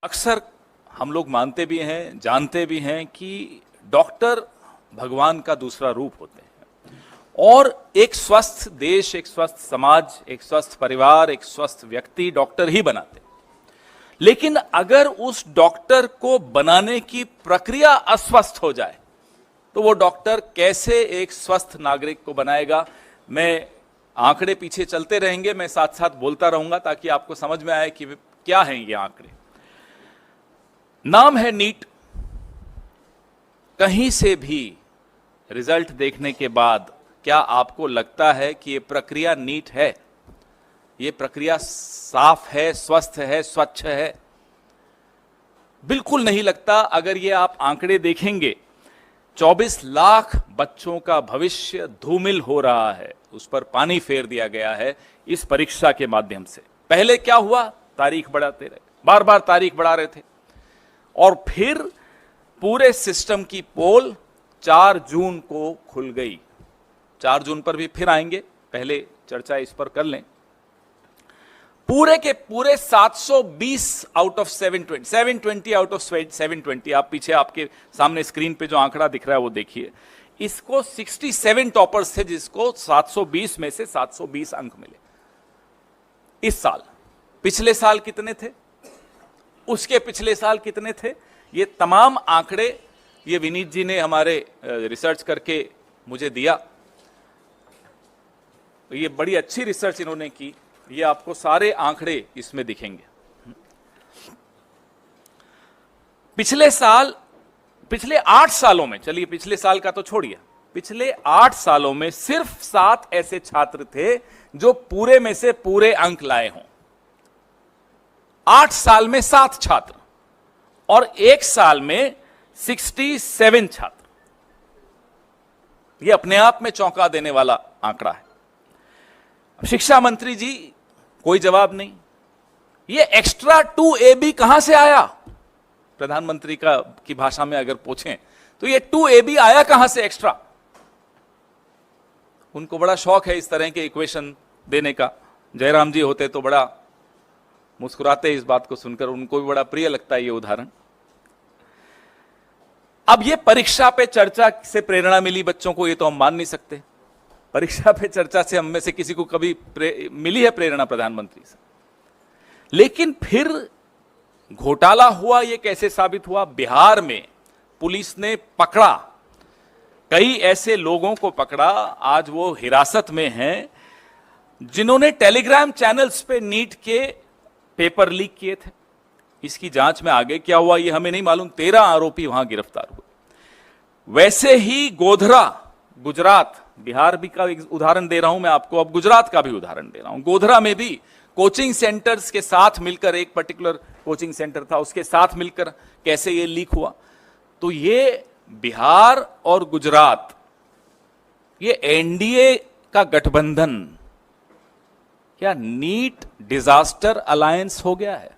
अक्सर हम लोग मानते भी हैं, जानते भी हैं कि डॉक्टर भगवान का दूसरा रूप होते हैं और एक स्वस्थ देश, एक स्वस्थ समाज, एक स्वस्थ परिवार, एक स्वस्थ व्यक्ति डॉक्टर ही बनाते हैं। लेकिन अगर उस डॉक्टर को बनाने की प्रक्रिया अस्वस्थ हो जाए तो वो डॉक्टर कैसे एक स्वस्थ नागरिक को बनाएगा। मैं आंकड़े पीछे चलते रहेंगे, मैं साथ साथ बोलता रहूंगा ताकि आपको समझ में आए कि क्या हैं ये आंकड़े। नाम है नीट। कहीं से भी रिजल्ट देखने के बाद क्या आपको लगता है कि ये प्रक्रिया नीट है, ये प्रक्रिया साफ है, स्वस्थ है, स्वच्छ है? बिल्कुल नहीं लगता। अगर ये आप आंकड़े देखेंगे, 24 लाख बच्चों का भविष्य धूमिल हो रहा है, उस पर पानी फेर दिया गया है इस परीक्षा के माध्यम से। पहले क्या हुआ? तारीख बढ़ाते रहे, बार बार तारीख बढ़ा रहे थे और फिर पूरे सिस्टम की पोल 4 जून को खुल गई। 4 जून पर भी फिर आएंगे, पहले चर्चा इस पर कर लें। पूरे के पूरे 720 आउट ऑफ 720 आउट ऑफ 720, आप पीछे आपके सामने स्क्रीन पे जो आंकड़ा दिख रहा है वो देखिए। इसको 67 टॉपर्स थे जिसको 720 में से 720 अंक मिले इस साल। पिछले साल कितने थे, उसके पिछले साल कितने थे? ये तमाम आंकड़े ये विनीत जी ने हमारे रिसर्च करके मुझे दिया। ये बड़ी अच्छी रिसर्च इन्होंने की, ये आपको सारे आंकड़े इसमें दिखेंगे। पिछले 8 सालों में, चलिए पिछले साल का तो छोड़िए, पिछले 8 सालों में सिर्फ 7 ऐसे छात्र थे जो पूरे में से पूरे अंक लाए हों। 8 साल में 7 छात्र और 1 साल में 67 छात्र। यह अपने आप में चौंका देने वाला आंकड़ा है। शिक्षा मंत्री जी कोई जवाब नहीं। ये एक्स्ट्रा 2AB कहां से आया? प्रधानमंत्री की भाषा में अगर पूछें तो ये 2AB आया कहां से एक्स्ट्रा? उनको बड़ा शौक है इस तरह के इक्वेशन देने का। जयराम जी होते तो बड़ा मुस्कुराते इस बात को सुनकर, उनको भी बड़ा प्रिय लगता है ये उदाहरण। अब ये परीक्षा पे चर्चा से प्रेरणा मिली बच्चों को, ये तो हम मान नहीं सकते। परीक्षा पे चर्चा से हम में से किसी को कभी मिली है प्रेरणा प्रधानमंत्री से? लेकिन फिर घोटाला हुआ। ये कैसे साबित हुआ? बिहार में पुलिस ने पकड़ा, कई ऐसे लोगों को पकड़ा, आज वो हिरासत में हैं, जिन्होंने टेलीग्राम चैनल्स पे नीट के पेपर लीक किए थे। इसकी जांच में आगे क्या हुआ ये हमें नहीं मालूम। 13 आरोपी वहां गिरफ्तार हुए। वैसे ही गोधरा, गुजरात, बिहार भी का एक उदाहरण दे रहा हूं मैं आपको, अब गुजरात का भी उदाहरण दे रहा हूं। गोधरा में भी कोचिंग सेंटर्स के साथ मिलकर, एक पर्टिकुलर कोचिंग सेंटर था, उसके साथ मिलकर कैसे ये लीक हुआ। तो ये बिहार और गुजरात, ये एनडीए का गठबंधन क्या नीट डिजास्टर अलायंस हो गया है?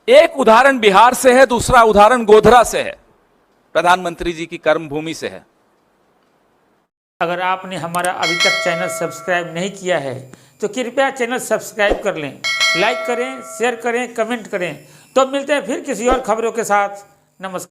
एक उदाहरण बिहार से है, दूसरा उदाहरण गोधरा से है, प्रधानमंत्री जी की कर्मभूमि से है। अगर आपने हमारा अभी तक चैनल सब्सक्राइब नहीं किया है तो कृपया चैनल सब्सक्राइब कर लें, लाइक करें, शेयर करें, कमेंट करें। तो मिलते हैं फिर किसी और खबरों के साथ। नमस्कार।